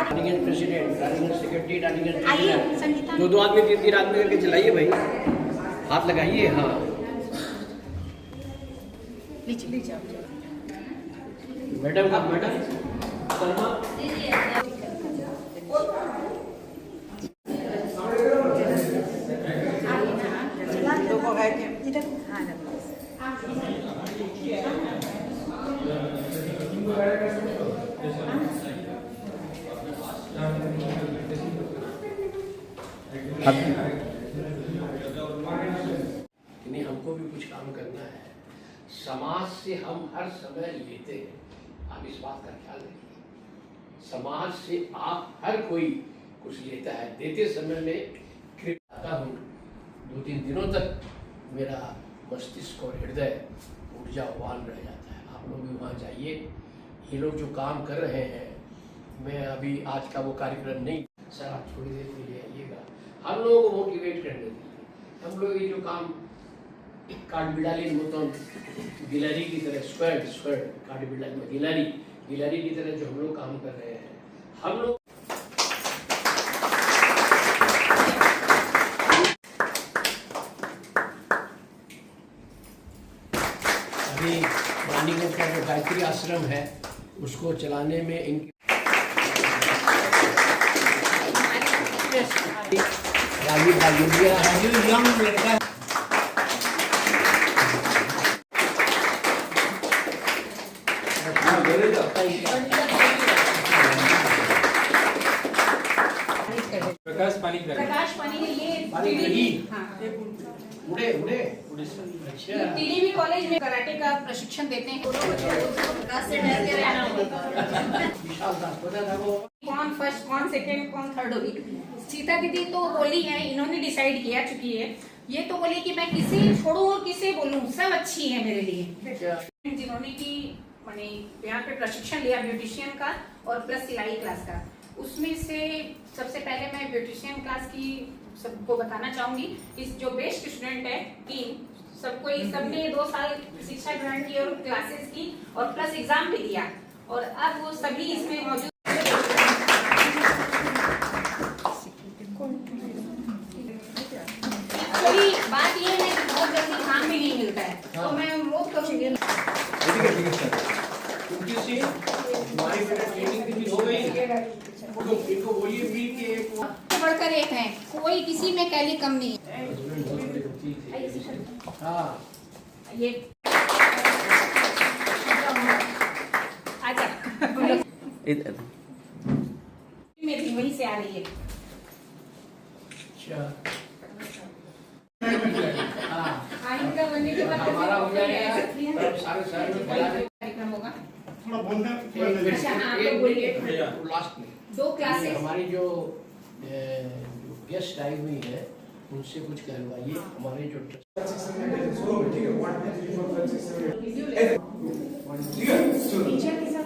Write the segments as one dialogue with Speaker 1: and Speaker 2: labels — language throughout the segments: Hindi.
Speaker 1: प्रेसिडेंट, रानीगंज सेक्रेटरी, रानीगंज
Speaker 2: आइए संगीता।
Speaker 1: दो आदमी 3 आदमी करके चलाइए भाई, हाथ लगाइए। हाँ
Speaker 2: लीजिए
Speaker 1: मैडम शर्मा हमको भी कुछ काम करना है। समाज से हम हर समय लेते हैं, आप इस बात का ख्याल रखिए। समाज से आप हर कोई कुछ लेता है। देते समय में आता हूँ, 2-3 दिनों तक मेरा मस्तिष्क और हृदय ऊर्जावान रह जाता है। आप लोग भी वहाँ जाइए। ये लोग जो काम कर रहे हैं, मैं अभी आज का वो कार्यक्रम नहीं, सर आप थोड़ी देर के लिए आइएगा, हम लोगों को मोटिवेट करने दीजिए। हम लोग ये जो काम काठबिडाली मत गिलहरी की तरह स्क्वाड काठबिडाली गिलहरी की तरह जो हम लोग काम कर रहे हैं, हम लोग अभी रानीगंज का जो गायत्री आश्रम है उसको चलाने में इनकी राजीव यंग लड़का है।
Speaker 2: प्रकाश पानी ये टीडीवी कॉलेज में कराटे का प्रशिक्षण देते हैं। प्रकाश से डर के रहना कौन फर्स्ट, कौन सेकंड, कौन थर्ड होगी। सीता दीदी तो बोली है, इन्होंने डिसाइड किया चुकी है। ये तो बोली कि मैं किसे छोड़ूं और किसे बोलूं, सब अच्छी है मेरे लिए। जिन्होंने की माने यहाँ पे प्रशिक्षण लिया ब्यूटिशियन का और प्लस सिलाई क्लास का, उसमें से सबसे पहले मैं ब्यूटिशियन क्लास की सबको बताना चाहूंगी। इस जो बेस्ट स्टूडेंट है टीम, सबने 2 साल शिक्षा ग्रहण की और क्लासेस की और प्लस एग्जाम भी दिया, और अब वो सभी इसमें मौजूद। कोई बात ये है कि बहुत जल्दी काम भी नहीं मिलता है, तो मैं अनुरोध करूंगी
Speaker 1: हमारी ट्रेनिंग भी हो गई, इनको बोलिए भी कि
Speaker 2: बढ़कर एक है, कोई किसी में कैली कम नहीं है।
Speaker 1: हाँ
Speaker 2: ये आजा में भी वहीं से आ रही है। आइंदा बनने के बाद
Speaker 1: हमारा हो जाएगा, सारे शहर में
Speaker 2: कार्यक्रम होगा। अच्छा आप लोग बोलिए
Speaker 1: लास्ट में
Speaker 2: 2 क्लासेस
Speaker 1: हमारी जो गेस्ट आई हुई है उनसे कुछ कहलवाइए। हमारे जो
Speaker 2: टीचर के साथ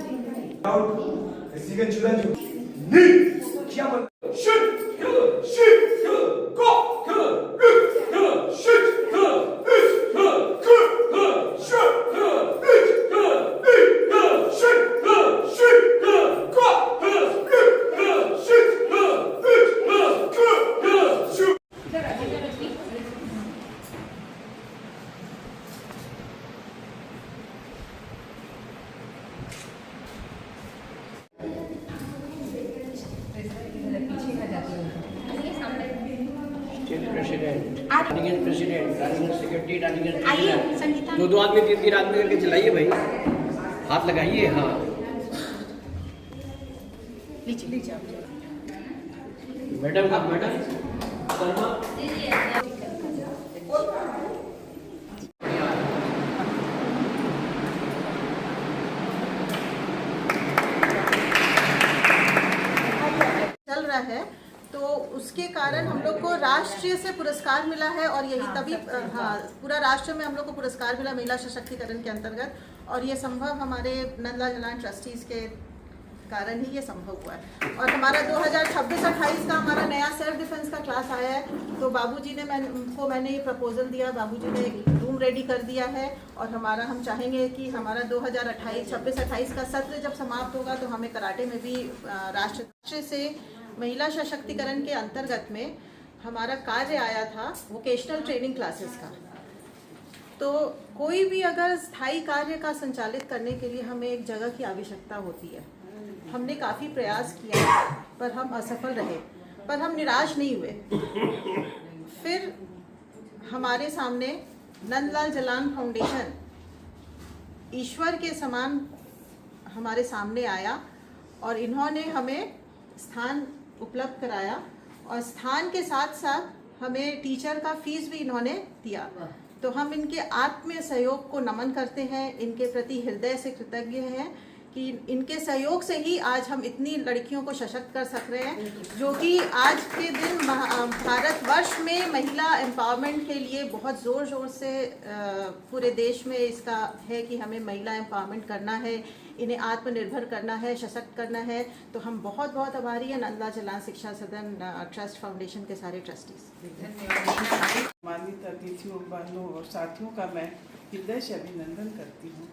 Speaker 1: प्रेसिडेंट, रानीगंज सेक्रेटरी, रानीगंज
Speaker 2: आइए संगीता।
Speaker 1: 2 आदमी 3 आदमी करके चलाइए भाई, हाथ लगाइए। हाँ
Speaker 2: लीजिए
Speaker 1: मैडम शर्मा
Speaker 3: चल रहा है, तो उसके कारण हम लोग को राष्ट्रीय से पुरस्कार मिला है। और यही तभी पूरा राष्ट्र में हम लोग को पुरस्कार मिला महिला सशक्तिकरण के अंतर्गत। और ये संभव हमारे नंदा जलान ट्रस्टीज के कारण ही ये संभव हुआ है। और हमारा 2026-28 का हमारा नया सेल्फ डिफेंस का क्लास आया है, तो बाबूजी ने मैंने ये प्रपोजल दिया, बाबूजी ने एक रूम रेडी कर दिया है और हम चाहेंगे कि हमारा 2026-28 का सत्र जब समाप्त होगा तो हमें कराटे में भी राष्ट्र से महिला सशक्तिकरण के अंतर्गत में हमारा कार्य आया था वोकेशनल ट्रेनिंग क्लासेस का। तो कोई भी अगर स्थायी कार्य का संचालित करने के लिए हमें एक जगह की आवश्यकता होती है। हमने काफ़ी प्रयास किया पर हम असफल रहे, पर हम निराश नहीं हुए। फिर हमारे सामने नंदलाल जलान फाउंडेशन ईश्वर के समान हमारे सामने आया और इन्होंने हमें स्थान उपलब्ध कराया और स्थान के साथ साथ हमें टीचर का फीस भी इन्होंने दिया। तो हम इनके आत्मीय सहयोग को नमन करते हैं, इनके प्रति हृदय से कृतज्ञ हैं कि इनके सहयोग से ही आज हम इतनी लड़कियों को सशक्त कर सक रहे हैं, जो कि आज के दिन भारतवर्ष में महिला एम्पावरमेंट के लिए बहुत ज़ोर ज़ोर से पूरे देश में इसका है कि हमें महिला एम्पावरमेंट करना है, इन्हें आत्मनिर्भर करना है, सशक्त करना है। तो हम बहुत बहुत आभारी हैं नंदलाल जलान शिक्षा सदन ट्रस्ट फाउंडेशन के सारे ट्रस्टीज।
Speaker 4: सम्मानित अतिथियों, बहनों और साथियों का मैं हृदय से अभिनंदन करती हूँ।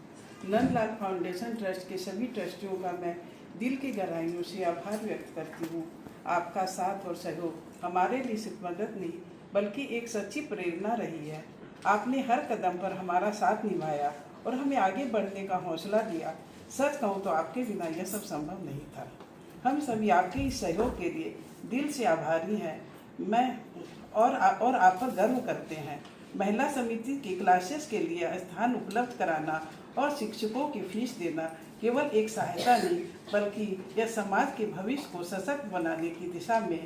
Speaker 4: नंदलाल फाउंडेशन ट्रस्ट के सभी ट्रस्टियों का मैं दिल की गहराइयों से आभार व्यक्त करती हूँ। आपका साथ और सहयोग हमारे लिए सिर्फ मदद नहीं बल्कि एक सच्ची प्रेरणा रही है। आपने हर कदम पर हमारा साथ निभाया और हमें आगे बढ़ने का हौसला दिया। सच कहूँ तो आपके बिना यह सब संभव नहीं था। हम सभी आपके इस सहयोग के लिए दिल से आभारी हैं। मैं और आप पर गर्व करते हैं। महिला समिति की क्लासेस के लिए स्थान उपलब्ध कराना और शिक्षकों की फीस देना केवल एक सहायता नहीं बल्कि यह समाज के भविष्य को सशक्त बनाने की दिशा में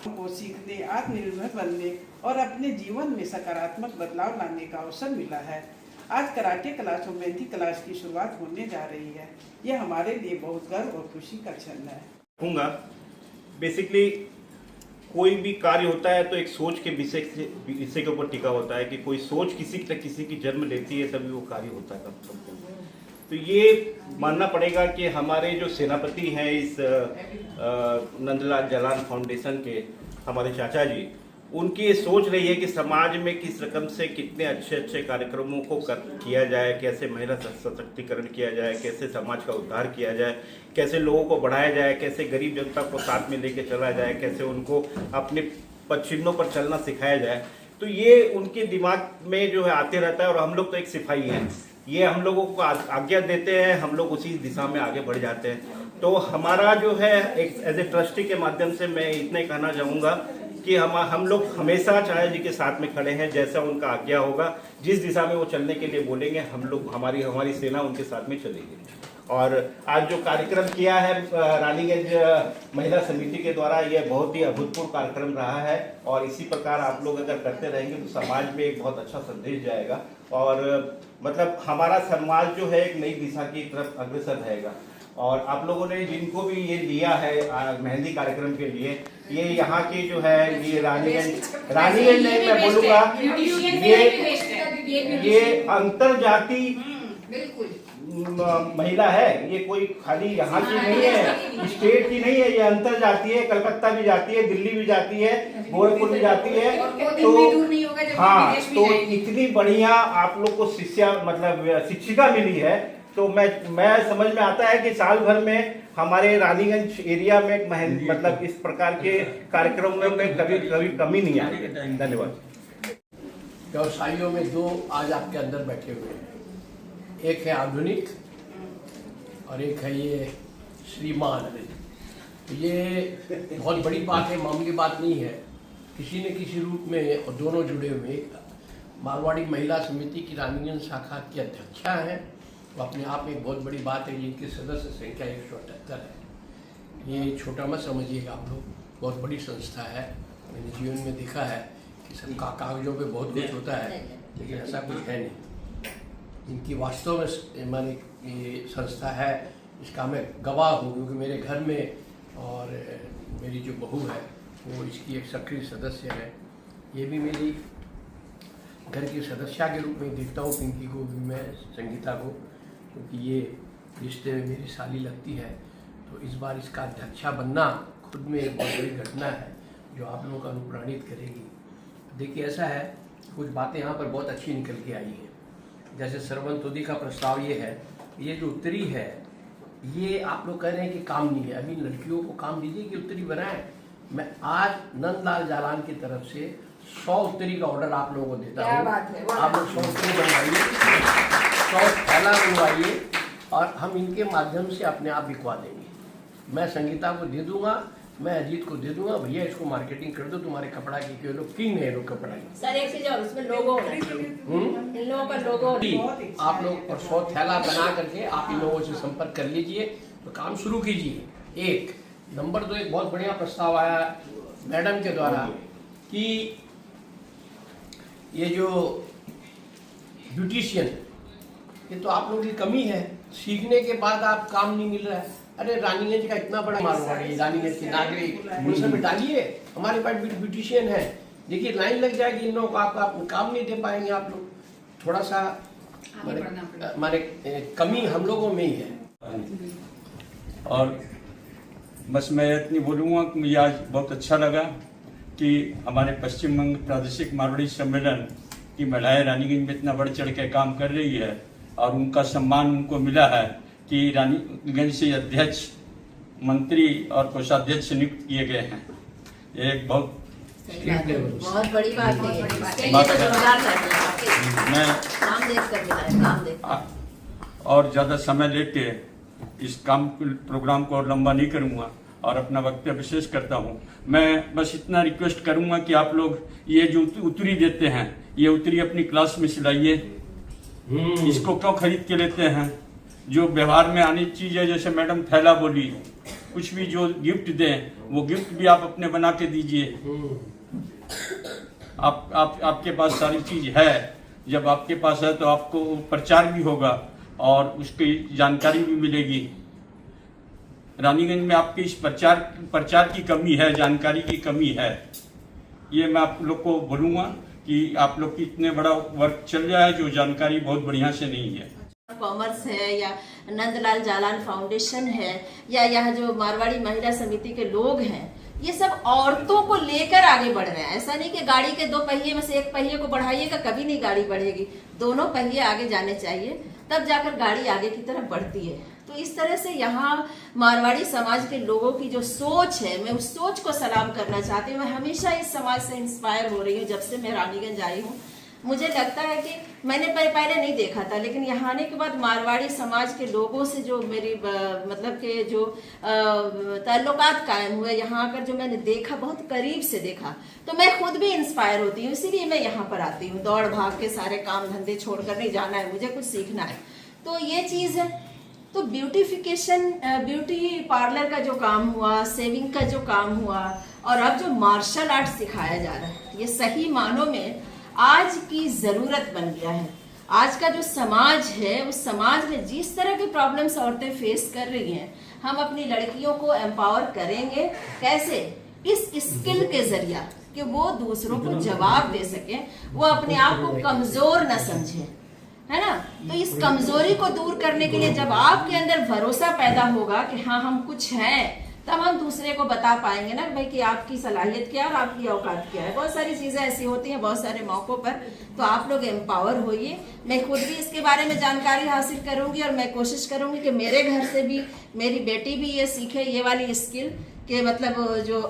Speaker 4: को सीखने, आत्मनिर्भर बनने और अपने जीवन में सकारात्मक बदलाव लाने का अवसर मिला है। आज कराटे क्लास और मेहंदी क्लास की शुरुआत होने जा रही है। यह हमारे लिए बहुत गर्व और खुशी का क्षण है।
Speaker 5: बेसिकली कोई भी कार्य होता है तो एक सोच के विषय के ऊपर टिका होता है कि कोई सोच किसी की जन्म लेती है तभी वो कार्य होता है। तो ये मानना पड़ेगा कि हमारे जो सेनापति हैं इस नंदलाल जलान फाउंडेशन के हमारे चाचा जी, उनकी ये सोच रही है कि समाज में किस रकम से कितने अच्छे अच्छे कार्यक्रमों को किया जाए, कैसे महिला सशक्तिकरण किया जाए, कैसे समाज का उद्धार किया जाए, कैसे लोगों को बढ़ाया जाए, कैसे गरीब जनता को साथ में लेके चला जाए, कैसे उनको अपने पदचिन्हों पर चलना सिखाया जाए। तो ये उनके दिमाग में जो है आते रहता है और हम लोग तो एक सिपाही हैं, ये हम लोगों को आज्ञा देते हैं, हम लोग उसी दिशा में आगे बढ़ जाते हैं। तो हमारा जो है एक एज ए ट्रस्टी के माध्यम से मैं इतना ही कहना चाहूँगा कि हम लोग हमेशा चाचा जी के साथ में खड़े हैं। जैसा उनका आज्ञा होगा, जिस दिशा में वो चलने के लिए बोलेंगे, हम लोग हमारी सेना उनके साथ में चलेगी। और आज जो कार्यक्रम किया है रानीगंज महिला समिति के द्वारा, यह बहुत ही अभूतपूर्व कार्यक्रम रहा है और इसी प्रकार आप लोग अगर करते रहेंगे तो समाज में एक बहुत अच्छा संदेश जाएगा और मतलब हमारा समाज जो है एक नई दिशा की तरफ अग्रसर रहेगा। और आप लोगों ने जिनको भी ये लिया है मेहंदी कार्यक्रम के लिए, ये यहाँ की जो है ये रानीगंज नहीं मैं बोलूँगा, ये अंतरजातीय महिला है। ये कोई खाली यहाँ की नहीं है, स्टेट की नहीं है, ये अंतरजातीय है। कलकत्ता भी जाती है, दिल्ली भी जाती है, गोरखपुर भी जाती है। तो हाँ, तो इतनी बढ़िया आप लोग को शिक्षिका मिली है। तो मैं समझ में आता है कि साल भर में हमारे रानीगंज एरिया में मतलब इस प्रकार के कार्यक्रमों में कभी कमी नहीं आई है। धन्यवाद।
Speaker 1: व्यवसायियों में दो आज आपके अंदर बैठे हुए हैं, एक है आधुनिक और एक है ये श्रीमान। तो ये बहुत बड़ी बात है, मामूली बात नहीं है। किसी न किसी रूप में और दोनों जुड़े हुए मारवाड़ी महिला समिति की रानीगंज शाखा की अध्यक्षा हैं, तो अपने आप में एक बहुत बड़ी बात है। जिनकी सदस्य संख्या 178 है। ये छोटा मत समझिएगा आप लोग, बहुत बड़ी संस्था है। मैंने जीवन में देखा है कि सबका कागजों पे बहुत कुछ होता है, लेकिन ऐसा कुछ है नहीं। इनकी वास्तव में माने ये संस्था है, इसका मैं गवाह हूँ, क्योंकि मेरे घर में और मेरी जो बहू है वो इसकी एक सक्रिय सदस्य है। ये भी मेरी घर की सदस्या के रूप में देखता हूँ पिंकी को भी, मैं संगीता को, क्योंकि ये रिश्ते में मेरी साली लगती है, तो इस बार इसका अध्यक्षा बनना खुद में एक बहुत बड़ी घटना है जो आप लोगों को अनुप्राणित करेगी। देखिए ऐसा है, कुछ बातें यहाँ पर बहुत अच्छी निकल के आई हैं। जैसे सरवंतोदी का प्रस्ताव ये है, ये जो उत्तरी है ये आप लोग कह रहे हैं कि काम नहीं है, अभी लड़कियों को काम दीजिए कि उत्तरी बनाएं। मैं आज नंदलाल जालान की तरफ से 100 उत्तरी का ऑर्डर आप लोगों को देता हूँ। आप लोग 100 उत्तरी बनवाइए, 100 थैला बनवाइए और हम इनके माध्यम से अपने आप बिकवा देंगे। मैं संगीता को दे दूंगा, मैं अजीत को दे दूंगा, भैया इसको मार्केटिंग कर दो तुम्हारे कपड़ा की, क्यों लोग किंग है लोग कपड़ा की।
Speaker 2: सर एक चीज और, उसमें लोगो इन लोगों का लोगो
Speaker 1: आप लोग और 100 थैला बना करके आप इन लोगों से संपर्क कर लीजिए, तो काम शुरू कीजिए। एक नंबर 2, एक बहुत बढ़िया प्रस्ताव आया मैडम के द्वारा कि ये जो ब्यूटिशियन, ये तो आप लोगों की कमी है, सीखने के बाद आप काम नहीं मिल रहा है। अरे रानीगंज का इतना बड़ा मारवाड़ी, रानीगंज की नागरिक, उन सब में डालिए, हमारे पास ब्यूटिशियन है। देखिए लाइन लग जाएगी इन लोगों को, आपका काम नहीं दे पाएंगे आप लोग। थोड़ा सा हमारे कमी हम लोगों में ही है।
Speaker 6: और बस मैं इतनी बोलूँगा कि मुझे आज बहुत अच्छा लगा कि हमारे पश्चिम बंग प्रादेशिक मारवाड़ी सम्मेलन की महिलाएं रानीगंज में इतना बढ़ चढ़ के काम कर रही है और उनका सम्मान उनको मिला है कि रानीगंज से अध्यक्ष, मंत्री और कोषाध्यक्ष नियुक्त किए गए हैं। ये एक बहुत
Speaker 7: बड़ी बात है।
Speaker 6: मैं
Speaker 7: काम देख कर मिला है, काम देख।
Speaker 6: और ज़्यादा समय लेके इस प्रोग्राम को और लंबा नहीं करूँगा और अपना वक्तव्य विशेष करता हूँ। मैं बस इतना रिक्वेस्ट करूँगा कि आप लोग ये जो उत्तरी देते हैं, ये उत्तरी अपनी क्लास में सिलाइए। इसको क्यों खरीद के लेते हैं? जो व्यवहार में आनी चीज है, जैसे मैडम थैला बोली, कुछ भी जो गिफ्ट दें वो गिफ्ट भी आप अपने बना के दीजिए। आपके पास सारी चीज है, जब आपके पास है तो आपको प्रचार भी होगा और उसकी जानकारी भी मिलेगी। रानीगंज में आपके इस प्रचार की कमी है, जानकारी की कमी है। ये मैं आप लोग को बोलूँगा कि आप लोग की इतने बड़ा वर्क चल रहा है जो जानकारी बहुत बढ़िया से नहीं है।
Speaker 7: कॉमर्स है या नंदलाल जालान फाउंडेशन है या यहाँ जो मारवाड़ी महिला समिति के लोग हैं, ये सब औरतों को लेकर आगे बढ़ रहे हैं। ऐसा नहीं कि गाड़ी के 2 पहिए में से एक पहिए को बढ़ाइएगा, कभी नहीं गाड़ी बढ़ेगी। दोनों पहिए आगे जाने चाहिए, तब जाकर गाड़ी आगे की तरफ बढ़ती है। तो इस तरह से यहाँ मारवाड़ी समाज के लोगों की जो सोच है, मैं उस सोच को सलाम करना चाहती हूँ। मैं हमेशा इस समाज से इंस्पायर हो रही हूँ जब से मैं रानीगंज आई हूँ। मुझे लगता है कि मैंने पहले नहीं देखा था, लेकिन यहाँ आने के बाद मारवाड़ी समाज के लोगों से जो मेरी मतलब के जो ताल्लुकात कायम हुए, यहाँ आकर जो मैंने देखा, बहुत करीब से देखा, तो मैं खुद भी इंस्पायर होती हूँ। इसीलिए मैं यहाँ पर आती हूँ। दौड़ भाग के सारे काम धंधे छोड़कर नहीं जाना है, मुझे कुछ सीखना है। तो ये चीज़ है। तो ब्यूटिफिकेशन, ब्यूटी पार्लर का जो काम हुआ, सेविंग का जो काम हुआ, और अब जो मार्शल आर्ट सिखाया जा रहा है, ये सही मानों में आज की जरूरत बन गया है। आज का जो समाज है, उस समाज में जिस तरह की प्रॉब्लम्स औरतें फेस कर रही हैं, हम अपनी लड़कियों को एम्पावर करेंगे कैसे? इस स्किल के जरिया कि वो दूसरों को जवाब दे सके, वो अपने आप को कमजोर न समझे, है ना। तो इस कमजोरी को दूर करने के लिए जब आपके अंदर भरोसा पैदा होगा कि हाँ हम कुछ हैं, तब हम दूसरे को बता पाएंगे ना भाई कि आपकी सलाहियत क्या है और आपकी औकात क्या है। बहुत सारी चीजें ऐसी होती हैं बहुत सारे मौकों पर। तो आप लोग एम्पावर होइए। मैं खुद भी इसके बारे में जानकारी हासिल करूंगी और मैं कोशिश करूंगी कि मेरे घर से भी मेरी बेटी भी ये सीखे, ये वाली स्किल के मतलब जो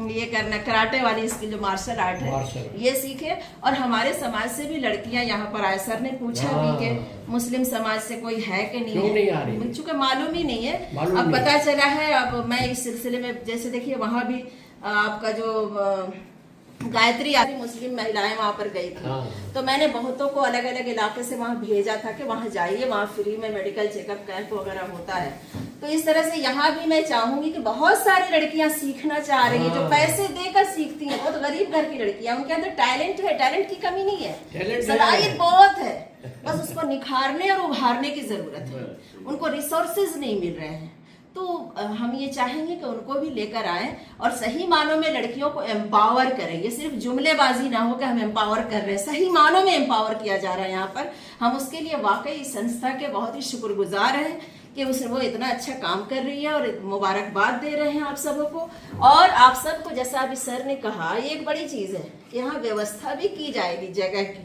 Speaker 7: ये करना कराटे वाली स्किल जो मार्शल आर्ट है, ये सीखे। और हमारे समाज से भी लड़कियां यहाँ पर आए। सर ने पूछा भी कि मुस्लिम समाज से कोई है कि नहीं है, चूंकि मालूम ही नहीं है। अब पता चला है। अब मैं इस सिलसिले में जैसे देखिए वहाँ भी आपका जो गायत्री आदि मुस्लिम महिलाएं वहां पर गई थी, तो मैंने बहुतों को अलग अलग इलाके से वहां भेजा था कि वहां जाइए, वहां फ्री में मेडिकल चेकअप कैंप वगैरह होता है। तो इस तरह से यहाँ भी मैं चाहूंगी कि बहुत सारी लड़कियां सीखना चाह रही हैं, जो पैसे देकर सीखती हैं, बहुत गरीब घर की लड़कियां, उनके अंदर टैलेंट है, टैलेंट की कमी नहीं है, सलाहियत बहुत है, बस उसको निखारने और उभारने की जरूरत है। उनको रिसोर्सेज नहीं मिल रहे हैं। तो हम ये चाहेंगे कि उनको भी लेकर आए और सही मानों में लड़कियों को एम्पावर करें। ये सिर्फ जुमलेबाजी ना हो कि हम एम्पावर कर रहे हैं, सही मानों में एम्पावर किया जा रहा है यहाँ पर। हम उसके लिए वाकई इस संस्था के बहुत ही शुक्रगुजार हैं कि वो इतना अच्छा काम कर रही है और मुबारकबाद दे रहे हैं आप सबों को। और आप सबको जैसा अभी सर ने कहा, ये एक बड़ी चीज है, यहाँ व्यवस्था भी की जाएगी जगह की,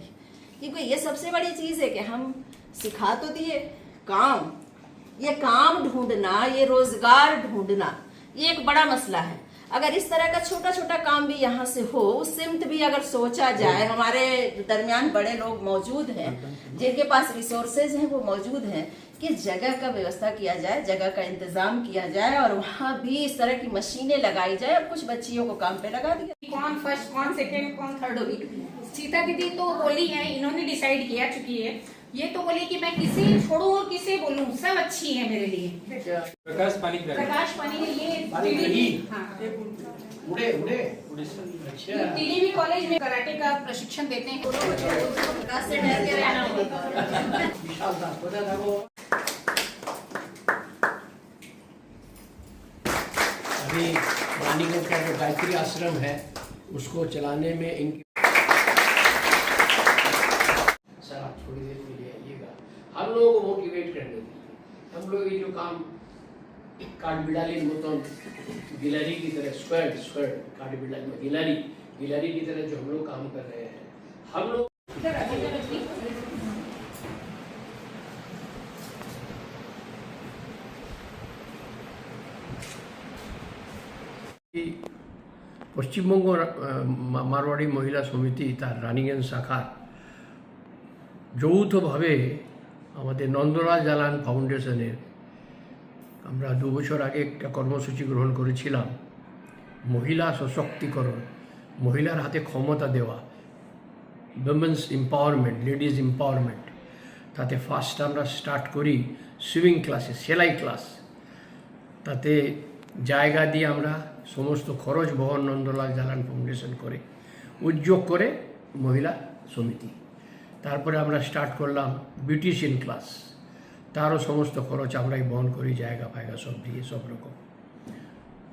Speaker 7: क्योंकि ये सबसे बड़ी चीज है कि हम सिखा तो दिए काम, ये काम ढूंढना, ये रोजगार ढूंढना, ये एक बड़ा मसला है। अगर इस तरह का छोटा छोटा काम भी यहाँ से हो, उस सिमत भी अगर सोचा जाए, हमारे दरमियान बड़े लोग मौजूद हैं जिनके पास रिसोर्सेज हैं, वो मौजूद हैं, कि जगह का व्यवस्था किया जाए, जगह का इंतजाम किया जाए और वहाँ भी इस तरह की मशीनें लगाई जाए और कुछ बच्चियों को काम पे लगा दिया।
Speaker 2: कौन फर्स्ट, कौन सेकंड, कौन थर्ड होगी, सीता दीदी तो बोली है, इन्होंने डिसाइड किया चुकी है। ये तो बोली कि मैं किसे छोड़ूं और किसे बोलूं, सब अच्छी है मेरे लिए। प्रकाश पानी के ये
Speaker 1: उड़े अच्छा
Speaker 2: टीडीवी कॉलेज में कराटे का प्रशिक्षण देते हैं।
Speaker 7: प्रकाश से डर के रहना होगा।
Speaker 1: विशाल दास पता था वो। अभी रानीगंज का जो गायत्री आश्रम है उसको चलाने में इनकी, सर आप थोड़ी देर के लिए आइएगा, हम लोगों को मोटिवेट करने दीजिए। हम लोग ये जो काम काठबिडाली मतन गिलहरी की तरह स्क्वाड काठबिडाली गिलहरी की तरह जो हम लोग काम कर रहे हैं, हम लोग পশ্চিমবঙ্গ মারোয়াড়ি মহিলা সমিতি তার রানীগঞ্জ শাখা যৌথভাবে আমাদের নন্দলাল জালান ফাউন্ডেশনের আমরা 2 বছর আগে একটা কর্মসূচি গ্রহণ করেছিলাম, মহিলা সশক্তিকরণ, মহিলার হাতে ক্ষমতা দেওয়া, উইমেন্স এম্পাওয়ারমেন্ট, লেডিজ এম্পাওয়ারমেন্ট। তাতে ফার্স্ট আমরা স্টার্ট করি সুইমিং ক্লাসে, সেলাই ক্লাস। তাতে জায়গা দিয়ে আমরা সমস্ত খরচ বহন নন্দলাল জালান ফাউন্ডেশন করে উদ্যোগ করে মহিলা সমিতি। তারপরে আমরা স্টার্ট করলাম বিউটিশিয়ান ক্লাস, তারও সমস্ত খরচ আমরাই বহন করি, জায়গা ফায়গা সব দিয়ে সব রকম।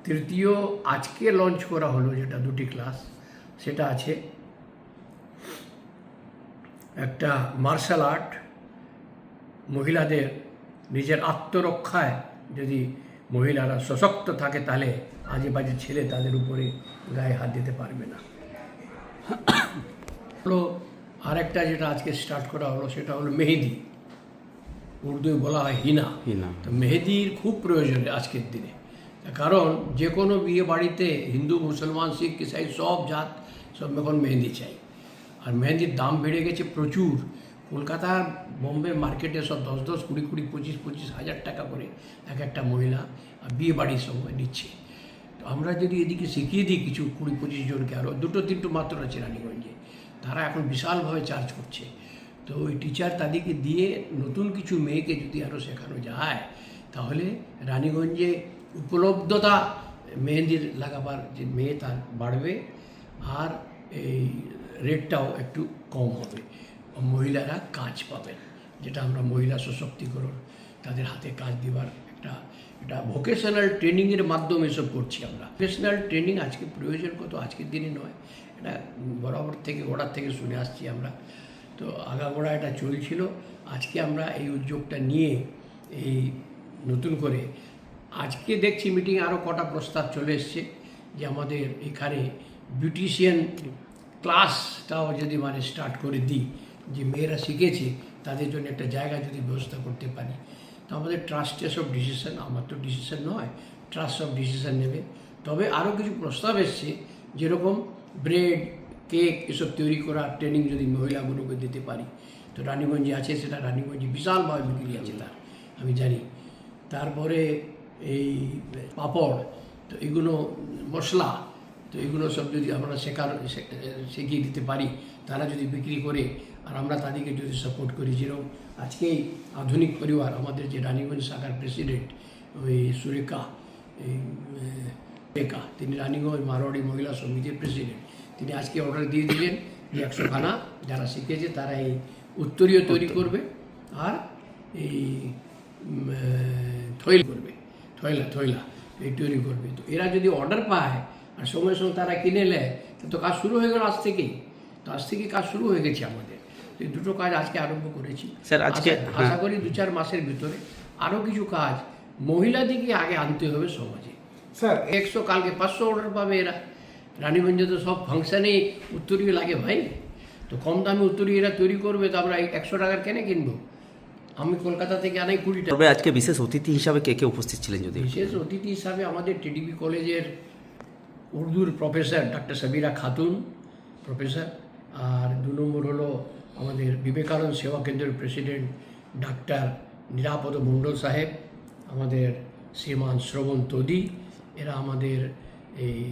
Speaker 1: তৃতীয় আজকে লঞ্চ করা হলো যেটা 2টি ক্লাস, সেটা আছে একটা মার্শাল আর্ট, মহিলাদের নিজের আত্মরক্ষায় যদি মহিলারা সশক্ত থাকে তাহলে আজে বাজে ছেলে তাদের উপরে গায়ে হাত দিতে পারবে না। হলো আরেকটা যেটা আজকে স্টার্ট করা হলো সেটা হলো মেহেদি, উর্দুয় বলা হয় হিনা। তো মেহেদির খুব প্রয়োজন আজকের দিনে, কারণ যে কোনো বিয়ে বাড়িতে হিন্দু মুসলমান শিখ ইসাই সব জাত সব এখন মেহেদি চাই। আর মেহেদির দাম বেড়ে গেছে প্রচুর। কলকাতা বোম্বে মার্কেটে সব 10-10, 20-20, 25-25 হাজার টাকা করে এক একটা মহিলা বিয়ে বাড়ির সময় নিচ্ছে। তো আমরা যদি এদিকে শিখিয়ে দিই কিছু 20-25 জনকে, আরও 2-3 মাত্র আছে রানীগঞ্জে, তারা এখন বিশালভাবে চার্জ করছে। তো ওই টিচার তাদেরকে দিয়ে নতুন কিছু মেয়েকে যদি আরও শেখানো যায় তাহলে রানীগঞ্জে উপলব্ধতা মেহেন্দির লাগাবার যে মেয়ে তার বাড়বে, আর এই রেটটাও একটু কম হবে, মহিলারা কাজ পাবেন, যেটা আমরা মহিলা সশক্তিকরণ, তাদের হাতে কাজ দেওয়ার এটা ভোকেশনাল ট্রেনিংয়ের মাধ্যমে এসব করছি আমরা। ভোকেশনাল ট্রেনিং আজকে প্রয়োজন কত, আজকের দিনে নয়, এটা বরাবর থেকে গোড়ার থেকে শুনে আসছি আমরা। তো আগাগোড়া এটা চলছিল। আজকে আমরা এই উদ্যোগটা নিয়ে এই নতুন করে আজকে দেখছি মিটিংয়ে আরও কটা প্রস্তাব চলে এসছে যে আমাদের এখানে বিউটিশিয়ান ক্লাসটাও যদি স্টার্ট করে দিই, যে মেয়েরা শিখেছে তাদের জন্য একটা জায়গা যদি ব্যবস্থা করতে পারি, তো আমাদের ট্রাস্টে সব ডিসিশন, আমার তো ডিসিশন নয়, ট্রাস্ট সব ডিসিশন নেবে। তবে আরও কিছু প্রস্তাব এসছে, যেরকম ব্রেড, কেক এসব তৈরি করার ট্রেনিং যদি মহিলাগুলোকে দিতে পারি, তো রানীগঞ্জে আছে, সেটা রানীগঞ্জে বিশালভাবে বিক্রি আছে তার, আমি জানি। তারপরে এই পাপড়, তো এগুলো মশলা, তো এগুলো সব যদি আমরা শিখিয়ে দিতে পারি, তারা যদি বিক্রি করে আর আমরা তাদেরকে যদি সাপোর্ট করি, যেরকম আজকেই আধুনিক পরিবার আমাদের যে রানীগঞ্জ শাখার প্রেসিডেন্ট ওই সুরেখা তিনি রানীগঞ্জ মারোয়াড়ি মহিলা সমিতির প্রেসিডেন্ট, তিনি আজকে অর্ডার দিয়ে দিলেন যে 100 খানা যারা শিখেছে তারা এই উত্তরীয় তৈরি করবে আর এই থয়লা এই তৈরি করবে। তো এরা যদি অর্ডার পায় আর সঙ্গে সঙ্গে তারা কিনে নেয়, তো কাজ শুরু হয়ে গেল আজ থেকেই। তো আজ থেকে কাজ শুরু হয়ে গেছে আমাদের। এই দুটো কাজ আজকে আরম্ভ করেছি স্যার। আজকে আশা করি 2-4 মাসের ভিতরে আরও কিছু কাজ মহিলাদেরকে আগে আনতে হবে সমাজে।
Speaker 8: স্যার
Speaker 1: 100 কালকে 500 অর্ডার পাবে এরা। রানীগঞ্জে তো সব ফাংশানেই উত্তরীয় লাগে ভাই, তো কম দামে উত্তরীয় এরা তৈরি করবে, তো আমরা 100 টাকার কেনে কিনবো? আমি কলকাতা থেকে আনাই 20 টাকা।
Speaker 9: তবে আজকে বিশেষ অতিথি হিসাবে কে কে উপস্থিত ছিলেন যদি?
Speaker 1: বিশেষ অতিথি হিসাবে আমাদের টিডিপি কলেজের উর্দুর professor doctor Sabira Khatun professor, আর 2 নম্বর হলো আমাদের বিবেকানন্দ সেবা কেন্দ্রের প্রেসিডেন্ট ডাক্তার নিরাপদ মণ্ডল সাহেব, আমাদের শ্রীমান শ্রবণ তোদি, এরা আমাদের এই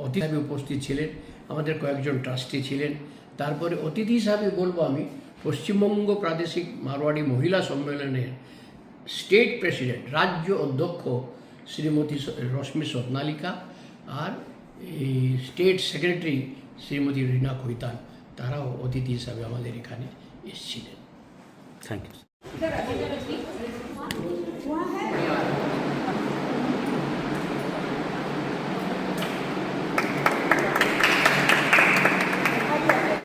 Speaker 1: অতিথি হিসাবে উপস্থিত ছিলেন। আমাদের কয়েকজন ট্রাস্টি ছিলেন। তারপরে অতিথি হিসাবে বলবো আমি পশ্চিমবঙ্গ প্রাদেশিক মারোয়াড়ি মহিলা সম্মেলনের স্টেট প্রেসিডেন্ট রাজ্য অধ্যক্ষ শ্রীমতী রশ্মি স্বপ্নালিকা, আর এই স্টেট সেক্রেটারি শ্রীমতী রীনা কৈতান, তারাও অতিথি হিসাবে আমাদের এখানে এসেছিলেন।
Speaker 9: Thank you.